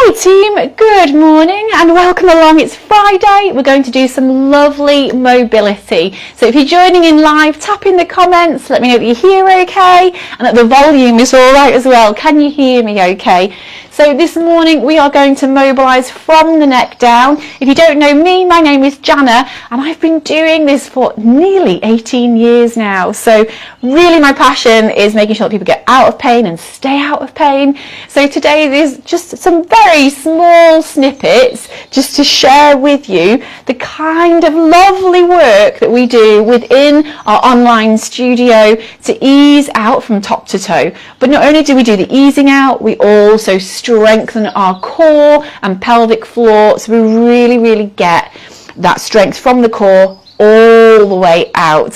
Hey team, good morning and welcome along. It's Friday. We're going to do some lovely mobility. So if you're joining in live, tap in the comments, let me know that you're here okay and that the volume is all right as well. Can you hear me okay? So this morning we are going to mobilise from the neck down. If you don't know me, my name is Jana and I've been doing this for nearly 18 years now. So really my passion is making sure that people get out of pain and stay out of pain. So today there's just some very small snippets just to share with you the kind of lovely work that we do within our online studio to ease out from top to toe. But not only do we do the easing out, we also strengthen our core and pelvic floor, so we really get that strength from the core all the way out.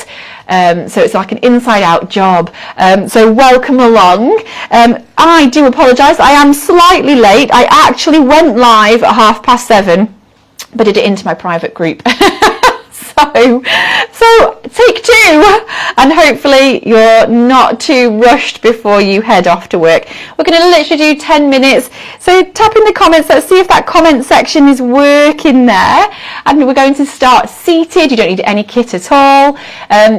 So it's like an inside out job. So welcome along. I do apologise, I am slightly late. I actually went live at 7:30, but did it into my private group. So take two, and hopefully you're not too rushed before you head off to work. We're going to literally do 10 minutes. So tap in the comments, let's see if that comment section is working there. And we're going to start seated. You don't need any kit at all.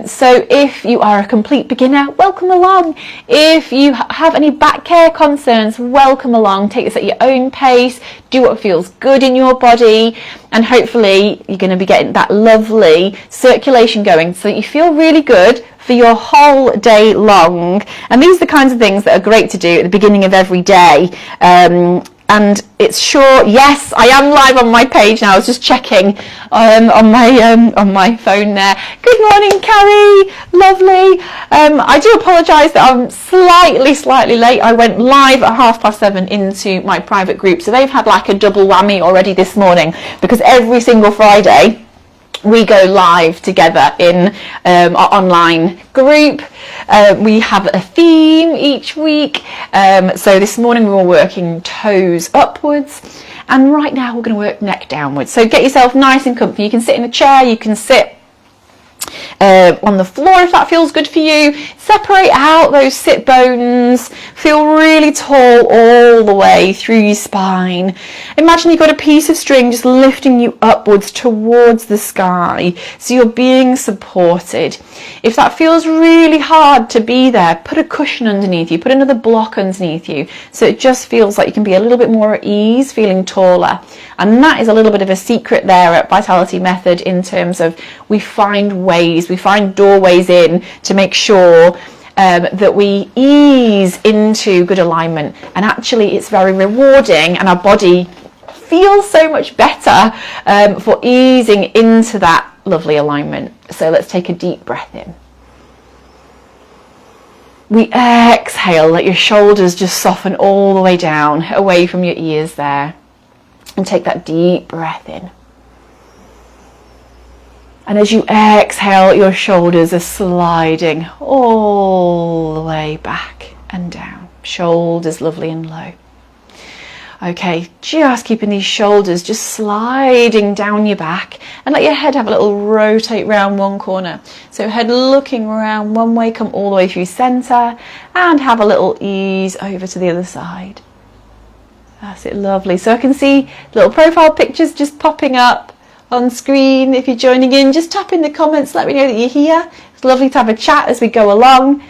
So if you are a complete beginner, welcome along. If you have any back care concerns, welcome along. Take this at your own pace. Do what feels good in your body. And hopefully you're going to be getting that lovely circulation going so that you feel really good for your whole day long. And these are the kinds of things that are great to do at the beginning of every day. And it's short. Yes, I am live on my page now. I was just checking on my phone there. Good morning, Carrie. Lovely. I do apologise that I'm slightly late. I went live at 7:30 into my private group, so they've had like a double whammy already this morning because every single Friday we go live together in our online group. We have a theme each week. So this morning we were working toes upwards, and right now we're going to work neck downwards. So get yourself nice and comfy. You can sit in a chair, you can sit on the floor if that feels good for you. Separate out those sit bones. Feel really tall all the way through your spine. Imagine you've got a piece of string just lifting you upwards towards the sky, so you're being supported. If that feels really hard to be there, put a cushion underneath you, put another block underneath you, so it just feels like you can be a little bit more at ease, feeling taller. And that is a little bit of a secret there at Vitality Method, in terms of we find ways, we find doorways in to make sure that we ease into good alignment. And actually it's very rewarding and our body feels so much better for easing into that lovely alignment. So let's take a deep breath in. We exhale, let your shoulders just soften all the way down, away from your ears there. And take that deep breath in. And as you exhale, your shoulders are sliding all the way back and down. Shoulders lovely and low. Okay, just keeping these shoulders just sliding down your back, and let your head have a little rotate round one corner. So head looking around one way, come all the way through centre, and have a little ease over to the other side. That's it, lovely. So I can see little profile pictures just popping up on screen. If you're joining in, just tap in the comments, let me know that you're here. It's lovely to have a chat as we go along.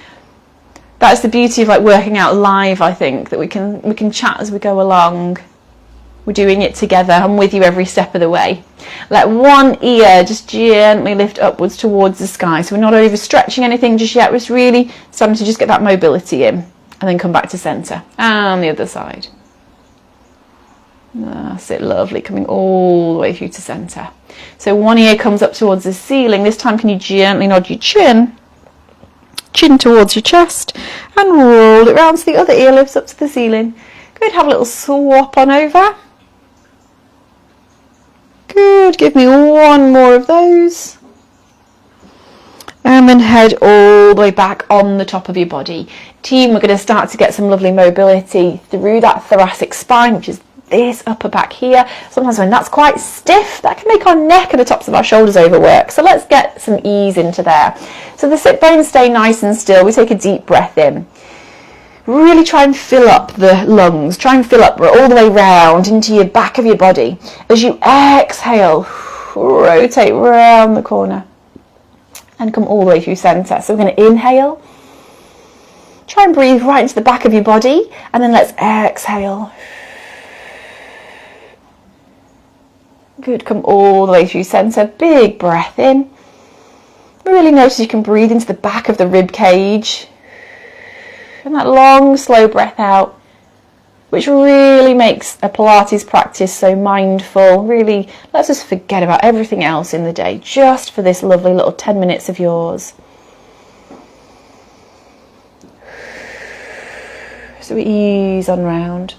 That's the beauty of like working out live, I think, that we can chat as we go along. We're doing it together. I'm with you every step of the way. Let one ear just gently lift upwards towards the sky. So we're not overstretching anything just yet. We're just really starting to just get that mobility in, and then come back to centre and the other side. That's it, lovely, coming all the way through to centre. So one ear comes up towards the ceiling. This time can you gently nod your chin towards your chest, and roll it round so the other ear lifts up to the ceiling. Good, have a little swap on over. Good, give me one more of those. And then head all the way back on the top of your body. Team, we're going to start to get some lovely mobility through that thoracic spine, which is this upper back here. Sometimes when that's quite stiff, that can make our neck and the tops of our shoulders overwork. So let's get some ease into there. So the sit bones stay nice and still. We take a deep breath in. Really try and fill up the lungs. Try and fill up all the way round into your back of your body. As you exhale, rotate round the corner and come all the way through center. So we're going to inhale. Try and breathe right into the back of your body, and then let's exhale. Good, come all the way through center. Big breath in. Really notice you can breathe into the back of the rib cage. And that long, slow breath out, which really makes a Pilates practice so mindful. Really lets us forget about everything else in the day, just for this lovely little 10 minutes of yours. So we ease on round.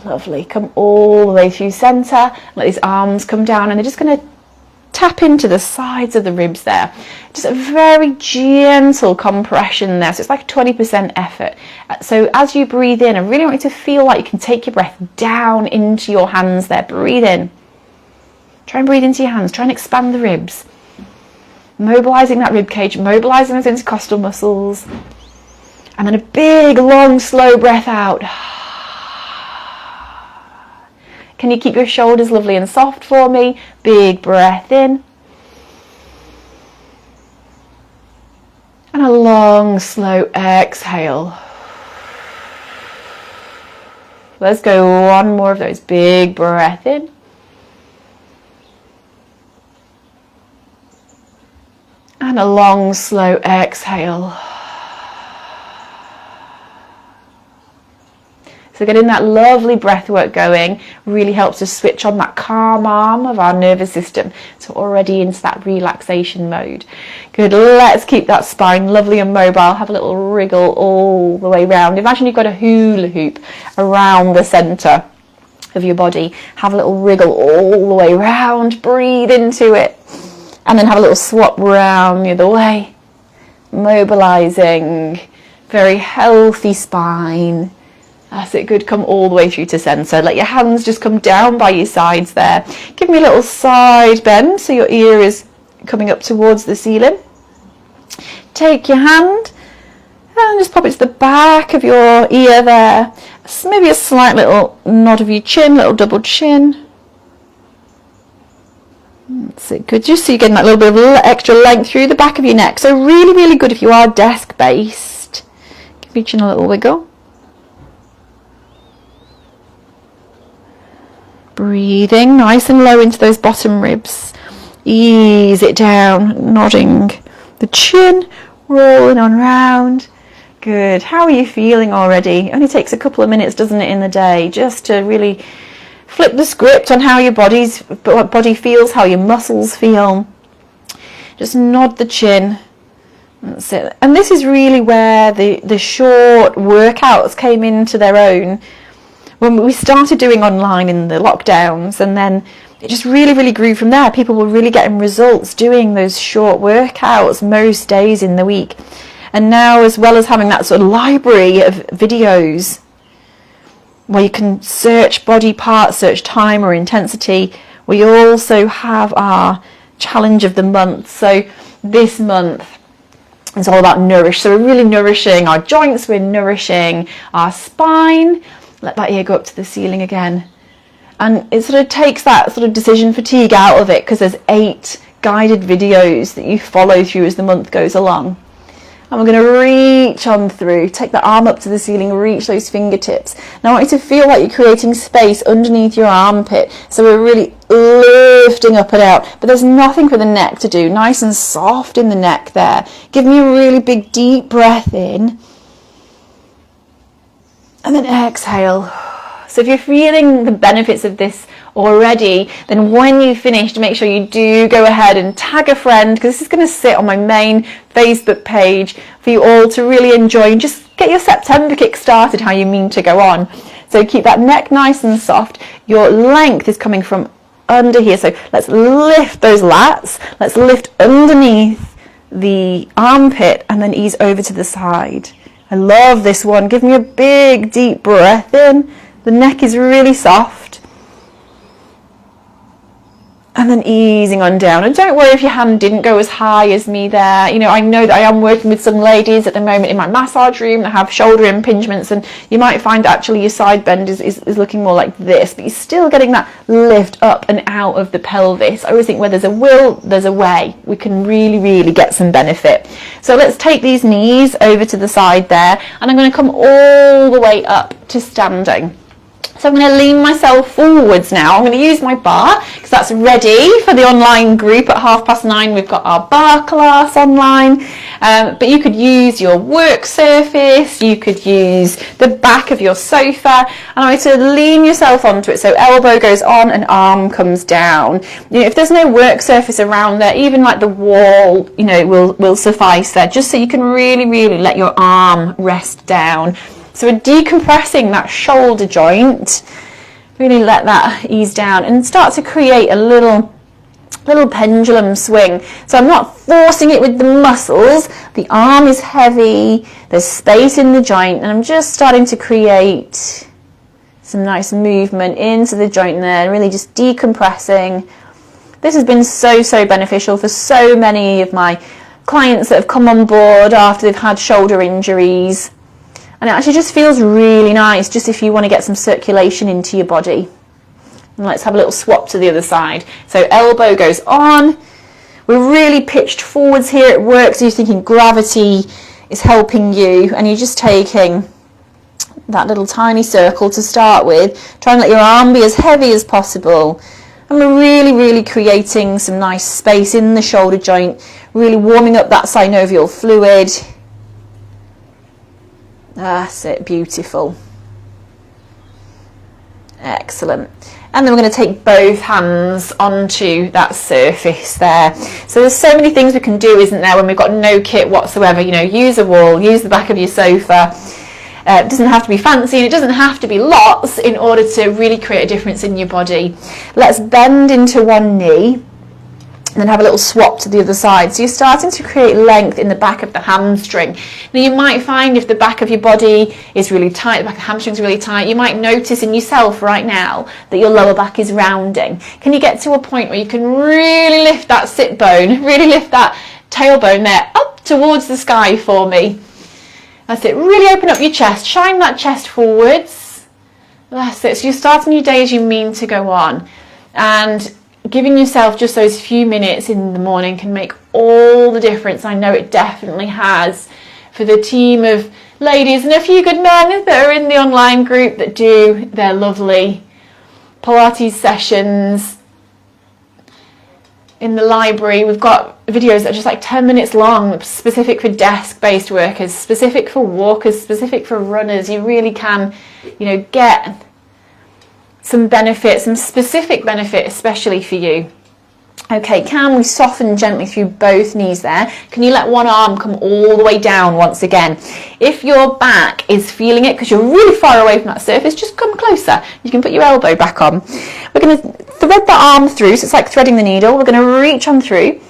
Lovely. Come all the way through center. Let these arms come down, and they're just going to tap into the sides of the ribs there. Just a very gentle compression there. So it's like 20% effort. So as you breathe in, I really want you to feel like you can take your breath down into your hands there. Breathe in. Try and breathe into your hands. Try and expand the ribs. Mobilizing that rib cage, mobilizing those intercostal muscles. And then a big, long, slow breath out. Can you keep your shoulders lovely and soft for me? Big breath in. And a long, slow exhale. Let's go one more of those. Big breath in. And a long, slow exhale. So getting that lovely breath work going really helps us switch on that calm arm of our nervous system. So already into that relaxation mode. Good, let's keep that spine lovely and mobile. Have a little wriggle all the way round. Imagine you've got a hula hoop around the centre of your body. Have a little wriggle all the way round. Breathe into it. And then have a little swap round the other way. Mobilising. Very healthy spine. That's it, good. Come all the way through to centre. Let your hands just come down by your sides there. Give me a little side bend so your ear is coming up towards the ceiling. Take your hand and just pop it to the back of your ear there. Maybe a slight little nod of your chin, little double chin. That's it, good. Just so you're getting that little bit of extra length through the back of your neck. So really, really good if you are desk based. Give your chin a little wiggle. Breathing nice and low into those bottom ribs. Ease it down, nodding the chin, rolling on round. Good. How are you feeling already? It only takes a couple of minutes, doesn't it, in the day, just to really flip the script on how your body feels, how your muscles feel. Just nod the chin. That's it. And this is really where the short workouts came into their own. When we started doing online in the lockdowns, and then it just really, really grew from there. People were really getting results doing those short workouts most days in the week. And now, as well as having that sort of library of videos where you can search body parts, search time or intensity, we also have our challenge of the month. So this month is all about nourish. So we're really nourishing our joints, we're nourishing our spine. Let that ear go up to the ceiling again. And it sort of takes that sort of decision fatigue out of it, because there's 8 guided videos that you follow through as the month goes along. And we're going to reach on through, take the arm up to the ceiling, reach those fingertips. Now I want you to feel like you're creating space underneath your armpit. So we're really lifting up and out. But there's nothing for the neck to do. Nice and soft in the neck there. Give me a really big deep breath in. And then exhale. So if you're feeling the benefits of this already, then when you finish, make sure you do go ahead and tag a friend, because this is going to sit on my main Facebook page for you all to really enjoy and just get your September kick started how you mean to go on. So keep that neck nice and soft. Your length is coming from under here. So let's lift those lats. Let's lift underneath the armpit and then ease over to the side. I love this one. Give me a big deep breath in. The neck is really soft. And then easing on down. And don't worry if your hand didn't go as high as me there. You know, I know that I am working with some ladies at the moment in my massage room that have shoulder impingements, and you might find that actually your side bend is looking more like this, but you're still getting that lift up and out of the pelvis. I always think where there's a will, there's a way. We can really, really get some benefit. So let's take these knees over to the side there, and I'm going to come all the way up to standing. So I'm going to lean myself forwards now. I'm going to use my bar because that's ready for the online group at 9:30. We've got our bar class online, but you could use your work surface, you could use the back of your sofa, and I to lean yourself onto it. So elbow goes on and arm comes down. You know, if there's no work surface around there, even like the wall, you know, will suffice there, just so you can really, really let your arm rest down. So we're decompressing that shoulder joint, really let that ease down and start to create a little pendulum swing. So I'm not forcing it with the muscles, the arm is heavy, there's space in the joint, and I'm just starting to create some nice movement into the joint there, really just decompressing. This has been so beneficial for so many of my clients that have come on board after they've had shoulder injuries. And it actually just feels really nice, just if you want to get some circulation into your body. And let's have a little swap to the other side. So elbow goes on. We're really pitched forwards here. It works. So you're thinking gravity is helping you, and you're just taking that little tiny circle to start with. Try and let your arm be as heavy as possible. And we're really, really creating some nice space in the shoulder joint, really warming up that synovial fluid. That's it, beautiful. Excellent. And then we're going to take both hands onto that surface there. So there's so many things we can do, isn't there, when we've got no kit whatsoever. You know, use a wall, use the back of your sofa. It doesn't have to be fancy, and it doesn't have to be lots in order to really create a difference in your body. Let's bend into one knee. And then have a little swap to the other side. So you're starting to create length in the back of the hamstring. Now you might find if the back of your body is really tight, the back of the hamstring is really tight, you might notice in yourself right now that your lower back is rounding. Can you get to a point where you can really lift that sit bone, really lift that tailbone there up towards the sky for me? That's it. Really open up your chest. Shine that chest forwards. That's it. So you're starting your day as you mean to go on. And giving yourself just those few minutes in the morning can make all the difference. I know it definitely has for the team of ladies and a few good men that are in the online group that do their lovely Pilates sessions. In the library, we've got videos that are just like 10 minutes long, specific for desk-based workers, specific for walkers, specific for runners. You really can, you know, get some benefit, some specific benefit, especially for you. Okay, can we soften gently through both knees there? Can you let one arm come all the way down once again? If your back is feeling it because you're really far away from that surface, just come closer. You can put your elbow back on. We're going to thread the arm through, so it's like threading the needle. We're going to reach on through.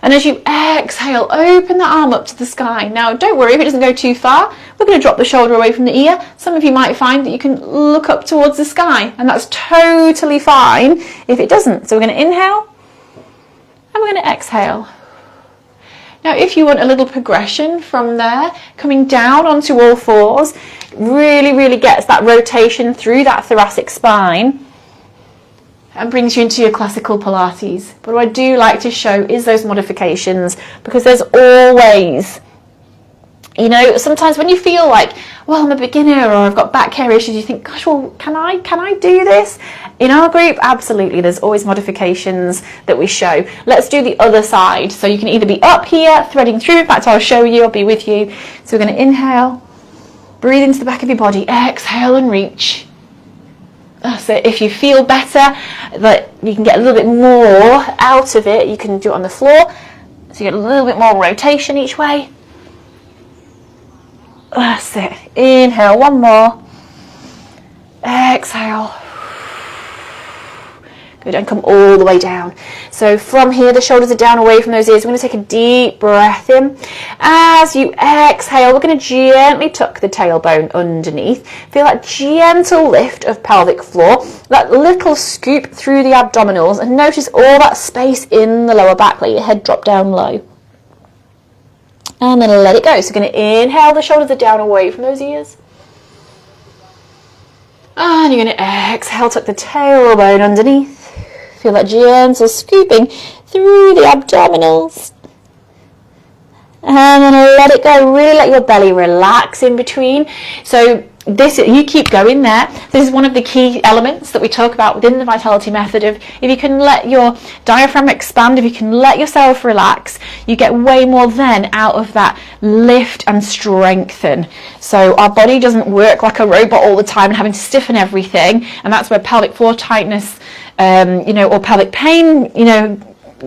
And as you exhale, open the arm up to the sky. Now, don't worry if it doesn't go too far. We're going to drop the shoulder away from the ear. Some of you might find that you can look up towards the sky, and that's totally fine if it doesn't. So we're going to inhale, and we're going to exhale. Now, if you want a little progression from there, coming down onto all fours, really, really gets that rotation through that thoracic spine and brings you into your classical Pilates. But what I do like to show is those modifications, because there's always, you know, sometimes when you feel like, well, I'm a beginner or I've got back care issues, you think, gosh, well, can I do this? In our group, absolutely. There's always modifications that we show. Let's do the other side. So you can either be up here, threading through. In fact, I'll show you, I'll be with you. So we're going to inhale, breathe into the back of your body, exhale and reach. So if you feel better, that you can get a little bit more out of it, you can do it on the floor. So you get a little bit more rotation each way. That's it. Inhale, one more. Exhale. We don't come all the way down. So from here, the shoulders are down away from those ears. We're going to take a deep breath in. As you exhale, we're going to gently tuck the tailbone underneath. Feel that gentle lift of pelvic floor, that little scoop through the abdominals, and notice all that space in the lower back. Let your head drop down low. And then let it go. So we're going to inhale, the shoulders are down away from those ears. And you're going to exhale, tuck the tailbone underneath. Feel that gentle scooping through the abdominals. And then let it go. Really let your belly relax in between. So this, you keep going there. This is one of the key elements that we talk about within the Vitality Method of if you can let your diaphragm expand, if you can let yourself relax, you get way more then out of that lift and strengthen. So our body doesn't work like a robot all the time and having to stiffen everything, and that's where pelvic floor tightness, or pelvic pain,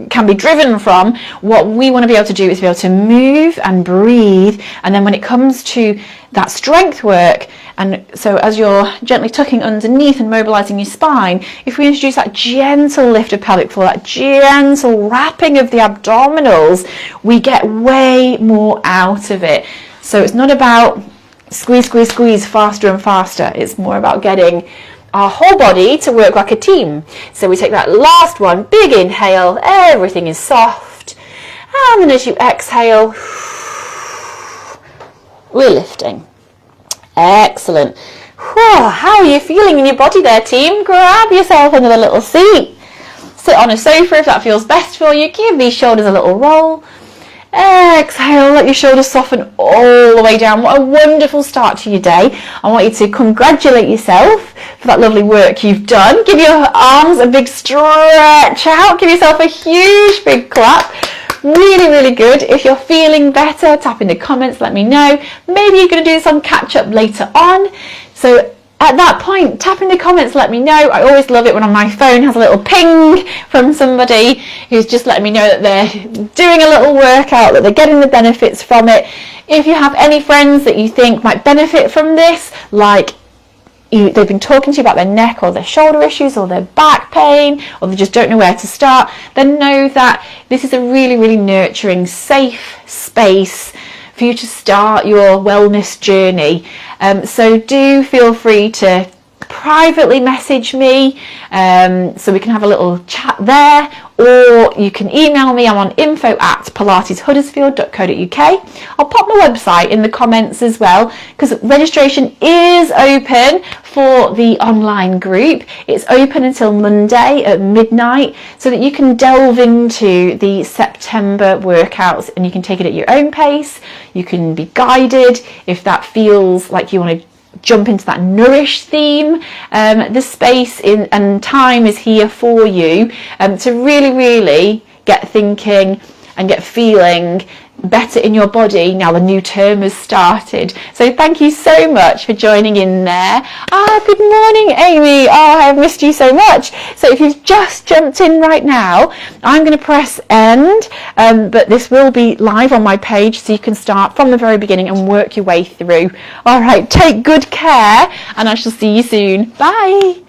can be driven from. What we want to be able to do is be able to move and breathe, and then when it comes to that strength work, and so as you're gently tucking underneath and mobilizing your spine, if we introduce that gentle lift of pelvic floor, that gentle wrapping of the abdominals, we get way more out of it. So it's not about squeeze, squeeze, squeeze faster and faster. It's more about getting our whole body to work like a team. So we take that last one, big inhale, everything is soft, and then as you exhale, we're lifting. Excellent. Whew, how are you feeling in your body there, team? Grab yourself another little seat. Sit on a sofa if that feels best for you. Give these shoulders a little roll. Exhale, let your shoulders soften all the way down. What a wonderful start to your day. I want you to congratulate yourself for that lovely work you've done. Give your arms a big stretch out. Give yourself a huge big clap. Really, really good. If you're feeling better, tap in the comments, let me know. Maybe you're going to do some catch up later on. So at that point, tap in the comments, let me know. I always love it when on my phone has a little ping from somebody who's just letting me know that they're doing a little workout, that they're getting the benefits from it. If you have any friends that you think might benefit from this, like they've been talking to you about their neck or their shoulder issues or their back pain, or they just don't know where to start, then know that this is a really, really nurturing, safe space for you to start your wellness journey. So do feel free to privately message me so we can have a little chat there, or you can email me. I'm on info@pilateshuddersfield.co.uk. I'll pop my website in the comments as well, because registration is open for the online group. It's open until Monday at midnight, so that you can delve into the September workouts and you can take it at your own pace. You can be guided if that feels like you want to jump into that nourish theme. The space and time is here for you to really, really get thinking and get feeling better in your body now the new term has started. So thank you so much for joining in there. Good morning, Amy. I have missed you so much. So if you've just jumped in right now, I'm going to press end, but this will be live on my page, so you can start from the very beginning and work your way through. All right, take good care, and I shall see you soon. Bye.